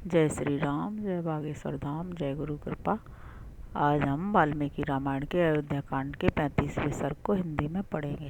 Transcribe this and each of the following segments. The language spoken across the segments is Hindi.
जय श्री राम, जय बागेश्वर धाम, जय गुरु कृपा। आज हम वाल्मीकि रामायण के अयोध्या कांड के 35वें सर्ग को हिंदी में पढ़ेंगे।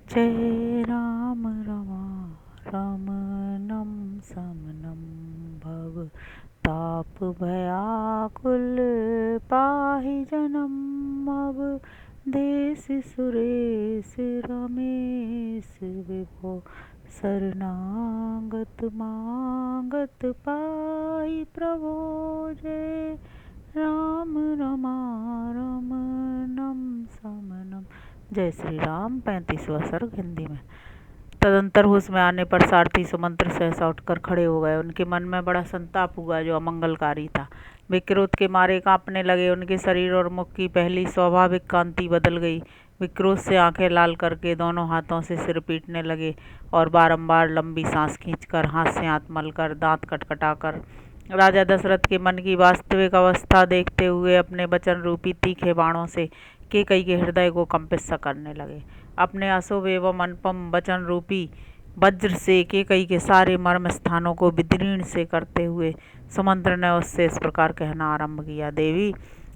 जय राम रमा रमनम समनम भव ताप भयाकुल पाहि जनम अब देश सुरेश रमेश विभो शरणागत मागत पाहि प्रभो। जय राम रमा रमनम समनम। जय श्री राम। 35वां सर्ग हिंदी में। तदंतर होश में आने पर सारथी सुमंत्र सहसा उठकर खड़े हो गए। उनके मन में बड़ा संताप हुआ जो अमंगलकारी था। वे क्रोध के मारे कांपने लगे। उनके शरीर और मुख की पहली स्वाभाविक कांति बदल गई। वे क्रोध से आंखें लाल करके दोनों हाथों से सिर पीटने लगे और बारंबार लंबी सांस खींचकर, हाथ से हाथ मलकर, दांत खटखटाकर राजा दशरथ के मन की वास्तविक अवस्था देखते हुए अपने वचन रूपी तीखे बाणों से कैकेयी के हृदय को कंपित सा करने लगे। अपने अशुभ एवं अनुपम वचन रूपी वज्र से कैकेयी के सारे मर्म स्थानों को विदीर्ण से करते हुए सुमंत्र ने उससे इस प्रकार कहना आरंभ किया। देवी,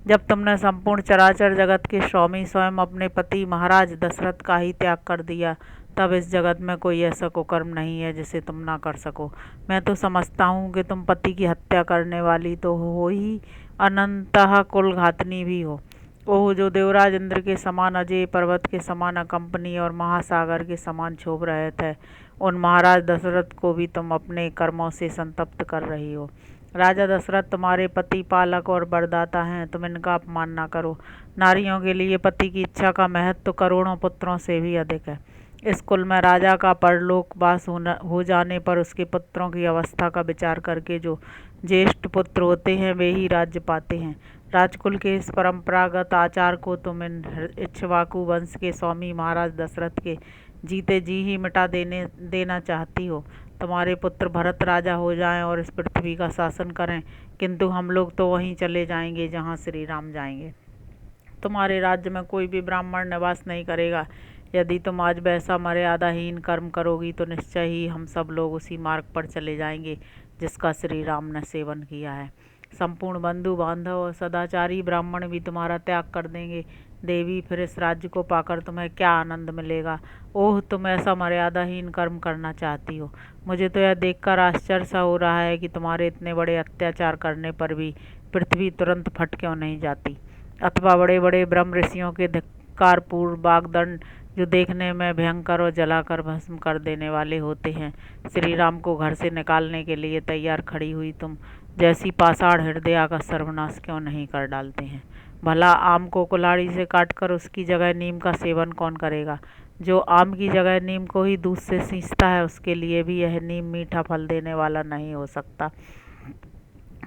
जब तुमने संपूर्ण चराचर जगत के स्वामी स्वयं अपने पति महाराज दशरथ का ही त्याग कर दिया, तब इस जगत में कोई ऐसा कुकर्म नहीं है जिसे तुम ना कर सको। मैं तो समझता हूँ कि तुम पति की हत्या करने वाली तो हो ही, अनंतः कुल घातनी भी हो। ओह, जो देवराज इंद्र के समान अजय, पर्वत के समान अकंपनी और महासागर के समान क्षोभ रहे थे, उन महाराज दशरथ को भी तुम अपने कर्मों से संतप्त कर रही हो। राजा दशरथ तुम्हारे पति, पालक और वरदाता हैं, तुम इनका अपमान ना करो। नारियों के लिए पति की इच्छा का महत्व करोड़ों पुत्रों से भी अधिक है। इस कुल में राजा का परलोकवास हो जाने पर उसके पुत्रों की अवस्था का विचार करके जो ज्येष्ठ पुत्र होते हैं वे ही राज्य पाते हैं। राजकुल के इस परंपरागत आचार को तुम इन इक्ष्वाकु वंश के स्वामी महाराज दशरथ के जीते जी ही मिटा देना चाहती हो। तुम्हारे पुत्र भरत राजा हो जाएं और इस पृथ्वी का शासन करें, किंतु हम लोग तो वहीं चले जाएंगे जहां श्री राम जाएंगे। तुम्हारे राज्य में कोई भी ब्राह्मण निवास नहीं करेगा। यदि तुम आज वैसा मर्यादाहीन कर्म करोगी तो निश्चय ही हम सब लोग उसी मार्ग पर चले जाएंगे जिसका श्री राम ने सेवन किया है। संपूर्ण बंधु बांधव और सदाचारी ब्राह्मण भी तुम्हारा त्याग कर देंगे। देवी, फिर इस राज्य को पाकर तुम्हें क्या आनंद मिलेगा? ओह, तुम ऐसा मर्यादाहीन कर्म करना चाहती हो। मुझे तो यह देखकर आश्चर्य सा हो रहा है कि तुम्हारे इतने बड़े अत्याचार करने पर भी पृथ्वी तुरंत फट क्यों नहीं जाती। अथवा बड़े बड़े ब्रह्म ऋषियों के धिक्कारपूर्ण वाग्दंड, जो देखने में भयंकर और जलाकर भस्म कर देने वाले होते हैं, श्री राम को घर से निकालने के लिए तैयार खड़ी हुई तुम जैसी पाषाण हृदया का सर्वनाश क्यों नहीं कर डालते हैं? भला आम को कुल्हाड़ी से काटकर उसकी जगह नीम का सेवन कौन करेगा? जो आम की जगह नीम को ही दूध से सींचता है, उसके लिए भी यह नीम मीठा फल देने वाला नहीं हो सकता।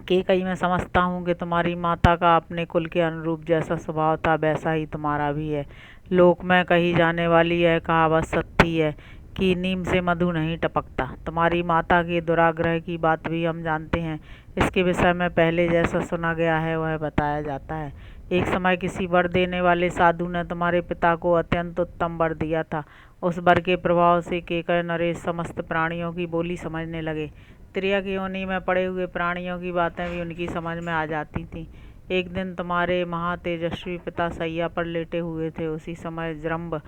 कैकेयी, मैं समझता हूँ कि तुम्हारी माता का अपने कुल के अनुरूप जैसा स्वभाव था वैसा ही तुम्हारा भी है। लोक में कही जाने वाली यह कहावत सत्य है कि नीम से मधु नहीं टपकता। तुम्हारी माता के दुराग्रह की बात भी हम जानते हैं। इसके विषय में पहले जैसा सुना गया है वह बताया जाता है। एक समय किसी वर देने वाले साधु ने तुम्हारे पिता को अत्यंत उत्तम वर दिया था। उस वर के प्रभाव से कैकेयी नरेश समस्त प्राणियों की बोली समझने लगे। त्रिया की योनि में पड़े हुए प्राणियों की बातें भी उनकी समझ में आ जाती थीं। एक दिन तुम्हारे महातेजस्वी पिता सैया पर लेटे हुए थे। उसी समय जरम्ब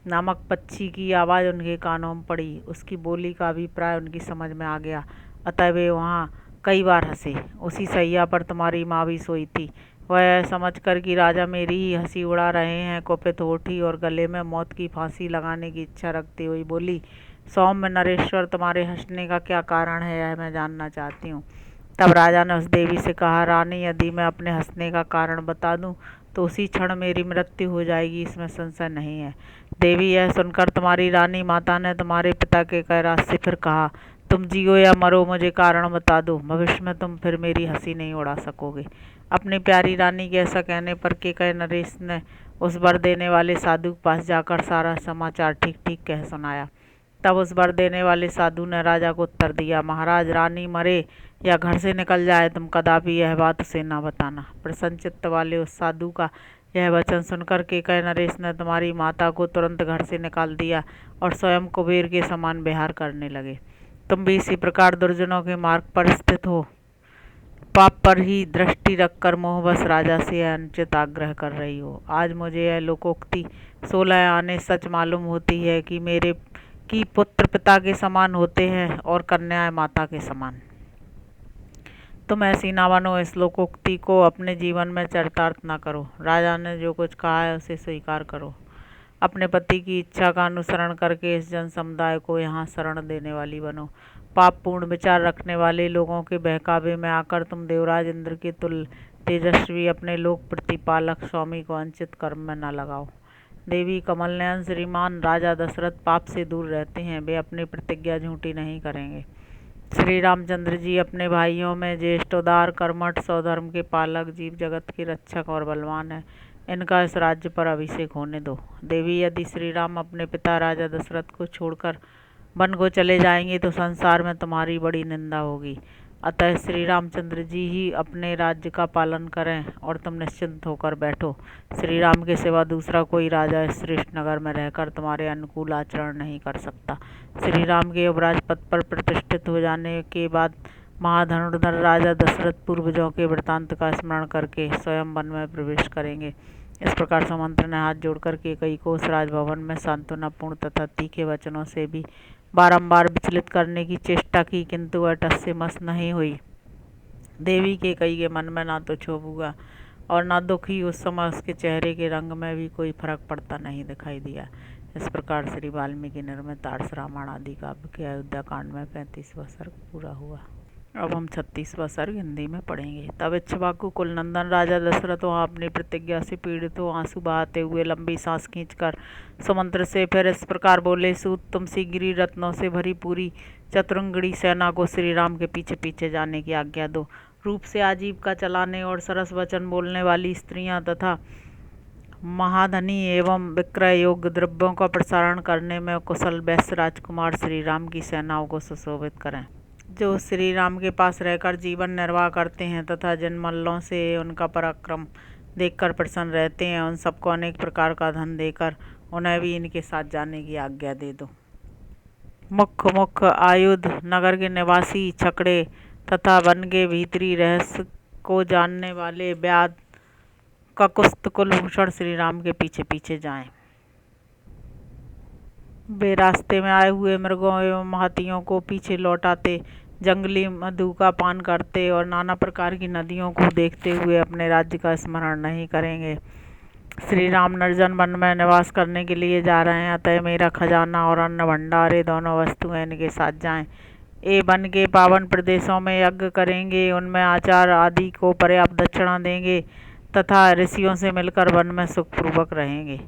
नामक पक्षी की आवाज़ उनके कानों में पड़ी। उसकी बोली का अभिप्राय उनकी समझ में आ गया, अतः वे वहाँ कई बार हंसे। उसी सैया पर तुम्हारी माँ भी सोई थी। वह समझकर कि राजा मेरी ही हंसी उड़ा रहे हैं, कुपित हो उठी और गले में मौत की फांसी लगाने की इच्छा रखती हुई बोली, सौम्य नरेश्वर, तुम्हारे हंसने का क्या कारण है, यह मैं जानना चाहती हूँ। तब राजा ने उस देवी से कहा, रानी, यदि मैं अपने हंसने का कारण बता दूं तो उसी क्षण मेरी मृत्यु हो जाएगी, इसमें संशय नहीं है। देवी, यह सुनकर तुम्हारी रानी माता ने तुम्हारे पिता के कैलाश से फिर कहा, तुम जियो या मरो, मुझे कारण बता दो, भविष्य में तुम फिर मेरी हंसी नहीं उड़ा सकोगे। अपनी प्यारी रानी के ऐसा कहने पर कैकेयी नरेश ने उस वर देने वाले साधु के पास जाकर सारा समाचार ठीक ठीक कह सुनाया। तब उस वर देने वाले साधु ने राजा को उत्तर दिया, महाराज, रानी मरे या घर से निकल जाए, तुम कदापि यह बात उसे न बताना। प्रसन्न चित्त वाले उस साधु का यह वचन सुनकर कैकेयी नरेश ने तुम्हारी माता को तुरंत घर से निकाल दिया और स्वयं कुबेर के समान विहार करने लगे। तुम भी इसी प्रकार दुर्जनों के मार्ग पर स्थित हो पाप पर ही दृष्टि रखकर मोहवश राजा से अनुचित आग्रह कर रही हो। आज मुझे यह लोकोक्ति 16 आने सच मालूम होती है कि मेरे की पुत्र पिता के समान होते हैं और कन्याएं माता के समान। तुम ऐसी ना बनो, इस लोकोक्ति को अपने जीवन में चरितार्थ न करो। राजा ने जो कुछ कहा है उसे स्वीकार करो। अपने पति की इच्छा का अनुसरण करके इस जन समुदाय को यहाँ शरण देने वाली बनो। पाप पूर्ण विचार रखने वाले लोगों के बहकावे में आकर तुम देवराज इंद्र के तुल्य तेजस्वी अपने लोक प्रतिपालक स्वामी को अंचित कर्म में न लगाओ। देवी कमल नयन श्रीमान राजा दशरथ पाप से दूर रहते हैं, वे अपनी प्रतिज्ञा झूठी नहीं करेंगे। श्री रामचंद्र जी अपने भाइयों में ज्येष्ठ, उदार, कर्मठ, स्वधर्म के पालक, जीव जगत के रक्षक और बलवान है। इनका इस राज्य पर अभिषेक होने दो। देवी, यदि श्री राम अपने पिता राजा दशरथ को छोड़कर वन को चले जाएंगे तो संसार में तुम्हारी बड़ी निंदा होगी। अतः श्री रामचंद्र जी ही अपने राज्य का पालन करें और तुम निश्चिंत होकर बैठो। श्री राम के सिवा दूसरा कोई राजा इस श्रेष्ठ नगर में रहकर तुम्हारे अनुकूल आचरण नहीं कर सकता। श्री राम के युवराज पद पर प्रतिष्ठित हो जाने के बाद महाधनुर्धर राजा दशरथ पूर्वजों के वृतांत का स्मरण करके स्वयं वन में प्रवेश करेंगे। इस प्रकार सुमंत्र ने हाथ जोड़कर केकई को उस राजभवन में सांत्वनापूर्ण तथा तीखे वचनों से भी बारंबार विचलित करने की चेष्टा की, किंतु वह टस से मस नहीं हुई। देवी केकई के मन में ना तो क्षोभ हुआ और ना दुख ही। उस समय उसके चेहरे के रंग में भी कोई फर्क पड़ता नहीं दिखाई दिया। इस प्रकार श्री वाल्मीकि निर्मित आर्ष रामायण आदि काव्य के अयोध्या कांड में 35वां सर्ग पूरा हुआ। अब हम 36वां सर्ग हिंदी में पढ़ेंगे। तब इक्ष्वाकु कुल नंदन राजा दशरथ वहाँ अपनी प्रतिज्ञा से पीड़ित हो आंसू बहाते हुए लंबी सांस खींचकर सुमंत्र से फिर इस प्रकार बोले, सूत, तुम शीघ्र रत्नों से भरी पूरी चतुरंगड़ी सेना को श्री राम के पीछे पीछे जाने की आज्ञा दो। रूप से आजीविका चलाने और सरस वचन बोलने वाली स्त्रियां तथा महाधनी एवं विक्रय योग्य द्रव्यों का प्रसारण करने में कुशल वैश्य राजकुमार श्री राम की सेनाओं को सुशोभित करें, जो श्री राम के पास रहकर जीवन निर्वाह करते हैं तथा जिन मल्लों से उनका पराक्रम देखकर प्रसन्न रहते हैं, उन सबको अनेक प्रकार का धन देकर उन्हें भी इनके साथ जाने की आज्ञा दे दो। मुख्य मुख्य आयुध, नगर के निवासी, छकड़े तथा वन के भीतरी रहस्य को जानने वाले व्याध ककुस्त कुलभूषण श्री राम के पीछे पीछे जाएं। वे रास्ते में आए हुए मृगों एवं हाथियों को पीछे लौटाते, जंगली मधु का पान करते और नाना प्रकार की नदियों को देखते हुए अपने राज्य का स्मरण नहीं करेंगे। श्री राम निर्जन वन में निवास करने के लिए जा रहे हैं, अतः मेरा खजाना और अन्न भंडार ये दोनों वस्तुएं इनके साथ जाएं। ये वन के पावन प्रदेशों में यज्ञ करेंगे, उनमें आचार आदि को पर्याप्त दक्षिणा देंगे तथा ऋषियों से मिलकर वन में सुखपूर्वक रहेंगे।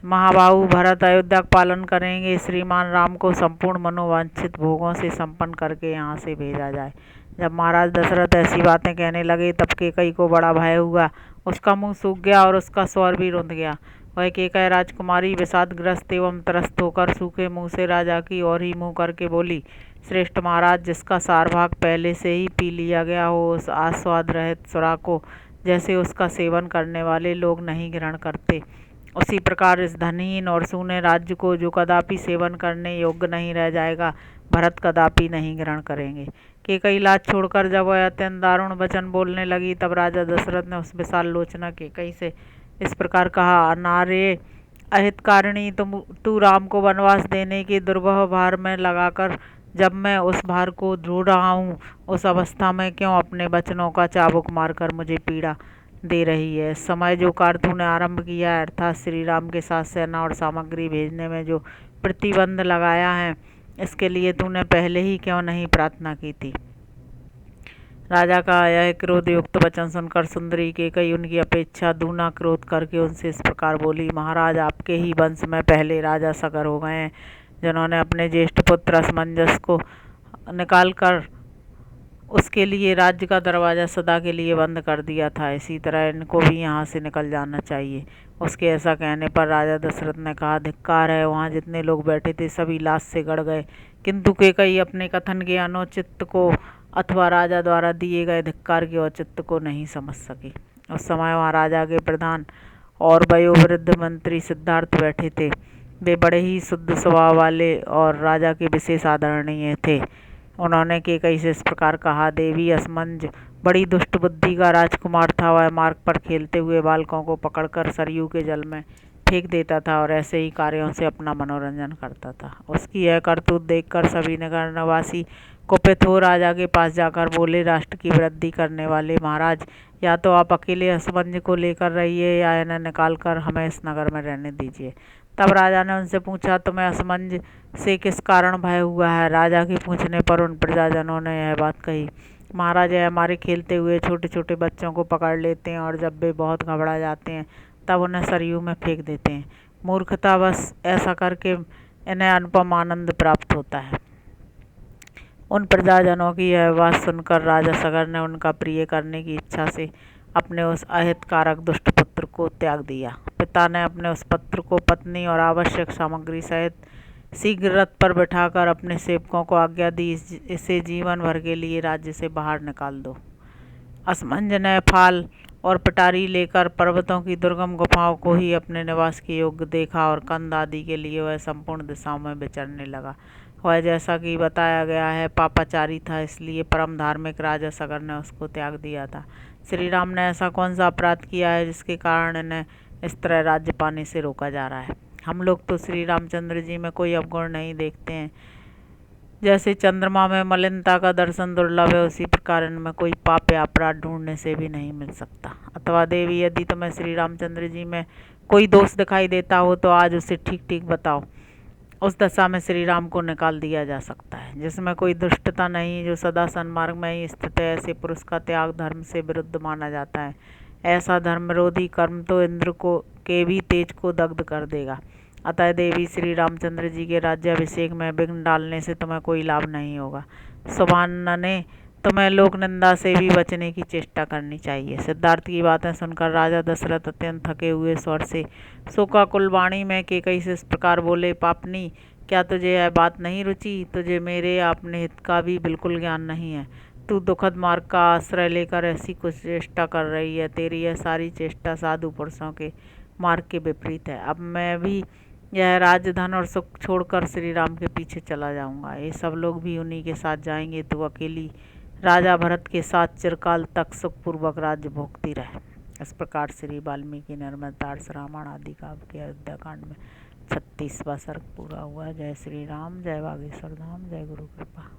महाबाहु भरत अयोध्या का पालन करेंगे। श्रीमान राम को संपूर्ण मनोवांछित भोगों से संपन्न करके यहाँ से भेजा जाए। जब महाराज दशरथ ऐसी बातें कहने लगे तब केकई को बड़ा भय हुआ। उसका मुंह सूख गया और उसका स्वर भी रुंध गया। वह केकई राजकुमारी विषादग्रस्त एवं त्रस्त होकर सूखे मुंह से राजा की ओर ही मुंह करके बोली, श्रेष्ठ महाराज, जिसका सार भाग पहले से ही पी लिया गया हो, उस आस्वाद रहित सुरा को जैसे उसका सेवन करने वाले लोग नहीं ग्रहण करते, उसी प्रकार इस धनहीन और सूने राज्य को, जो कदापि सेवन करने योग्य नहीं रह जाएगा, भरत कदापि नहीं ग्रहण करेंगे। केकई लाज छोड़कर जब वह अत्यंत दारुण वचन बोलने लगी तब राजा दशरथ ने उस विशाल लोचना केकई से इस प्रकार कहा, अनार्य अहितकारिणी, तू राम को वनवास देने के दुर्वह भार में लगाकर जब मैं उस भार को ढूंढ रहा हूँ, उस अवस्था में क्यों अपने वचनों का चाबुक मारकर मुझे पीड़ा दे रही है। इस समय जो कार्य तूने आरंभ किया है, अर्थात श्री राम के साथ सेना और सामग्री भेजने में जो प्रतिबंध लगाया है, इसके लिए तूने पहले ही क्यों नहीं प्रार्थना की थी। राजा का यह क्रोध युक्त वचन सुनकर सुंदरी केकई उनकी अपेक्षा दूना क्रोध करके उनसे इस प्रकार बोली, महाराज, आपके ही वंश में पहले राजा सगर हो गए हैं, जिन्होंने अपने ज्येष्ठ पुत्र असमंजस को निकाल कर उसके लिए राज्य का दरवाज़ा सदा के लिए बंद कर दिया था। इसी तरह इनको भी यहाँ से निकल जाना चाहिए। उसके ऐसा कहने पर राजा दशरथ ने कहा, धिक्कार है। वहाँ जितने लोग बैठे थे सभी लाश से गड़ गए, किंतु केकई अपने कथन के अनुचित को अथवा राजा द्वारा दिए गए धिक्कार के औचित्य को नहीं समझ सके। उस समय वहाँ राजा के प्रधान और वयोवृद्ध मंत्री सिद्धार्थ बैठे थे। वे बड़े ही शुद्ध स्वभाव वाले और राजा के विशेष आदरणीय थे। उन्होंने केकई से इस प्रकार कहा, देवी, असमंज बड़ी दुष्ट बुद्धि का राजकुमार था। वह मार्ग पर खेलते हुए बालकों को पकड़कर सरयू के जल में फेंक देता था और ऐसे ही कार्यों से अपना मनोरंजन करता था। उसकी यह करतूत देखकर सभी नगरवासी कुपित हो राजा के पास जाकर बोले, राष्ट्र की वृद्धि करने वाले महाराज, या तो आप अकेले असमंज को लेकर रहिए या इन्हें निकाल कर हमें इस नगर में रहने दीजिए। तब राजा ने उनसे पूछा, तुम्हें असमंज से किस कारण भय हुआ है? राजा के पूछने पर उन प्रजाजनों ने यह बात कही, महाराज, यह हमारे खेलते हुए छोटे छोटे बच्चों को पकड़ लेते हैं और जब वे बहुत घबरा जाते हैं तब उन्हें सरयू में फेंक देते हैं। मूर्खता, बस ऐसा करके इन्हें अनुपम आनंद प्राप्त होता है। उन प्रजाजनों की यह बात सुनकर राजा सगर ने उनका प्रिय करने की इच्छा से अपने उस अहितकारक दुष्ट पुत्र को त्याग दिया। पिता ने अपने उस पुत्र को पत्नी और आवश्यक सामग्री सहित शीघ्र रथ पर बिठाकर अपने सेवकों को आज्ञा दी, इसे जीवन भर के लिए राज्य से बाहर निकाल दो। असमंज ने फाल और पिटारी लेकर पर्वतों की दुर्गम गुफाओं को ही अपने निवास के योग्य देखा और कंद आदि के लिए वह संपूर्ण दिशाओं में विचरने लगा। वह, जैसा कि बताया गया है, पापाचारी था, इसलिए परम धार्मिक राजा सगर ने उसको त्याग दिया था। श्री राम ने ऐसा कौन सा अपराध किया है जिसके कारण इन्हें इस तरह राज्य पाने से रोका जा रहा है? हम लोग तो श्री रामचंद्र जी में कोई अवगुण नहीं देखते हैं। जैसे चंद्रमा में मलिनता का दर्शन दुर्लभ है, उसी प्रकार इनमें कोई पाप या अपराध ढूंढने से भी नहीं मिल सकता। अथवा देवी, यदि तुम्हें श्री रामचंद्र जी में कोई दोष दिखाई देता हो तो आज उसे ठीक ठीक बताओ। उस दशा में श्री राम को निकाल दिया जा सकता है जिसमें कोई दुष्टता नहीं, जो सदा सन्मार्ग में ही स्थित है। ऐसे पुरुष का त्याग धर्म से विरुद्ध माना जाता है। ऐसा धर्म विरोधी कर्म तो इंद्र को के भी तेज को दग्ध कर देगा। अतः देवी, श्री रामचंद्र जी के राज्याभिषेक में विघ्न डालने से तुम्हें कोई लाभ नहीं होगा। सुभानने, तुम्हें लोक निंदा से भी बचने की चेष्टा करनी चाहिए। सिद्धार्थ की बातें सुनकर राजा दशरथ अत्यंत थके हुए स्वर से शोकाकुल वाणी में कैकई से इस प्रकार बोले, पापनी, क्या तुझे यह बात नहीं रुची? तुझे मेरे या अपने हित का भी बिल्कुल ज्ञान नहीं है। तू दुखद मार्ग का आश्रय लेकर ऐसी कुछ चेष्टा कर रही है। तेरी यह सारी चेष्टा साधु पुरुषों के मार्ग के विपरीत है। अब मैं भी यह राजधन और सुख छोड़कर श्री राम के पीछे चला जाऊंगा। ये सब लोग भी उन्हीं के साथ जाएंगे। तो अकेली राजा भरत के साथ चिरकाल तक सुखपूर्वक राज्य भोगती रहे। इस प्रकार श्री वाल्मीकि निर्मलतार्स रामायण आदि काव्य के अयोध्या कांड में 36वां सर्ग पूरा हुआ। जय श्री राम, जय बागेश्वर धाम, जय गुरु कृपा।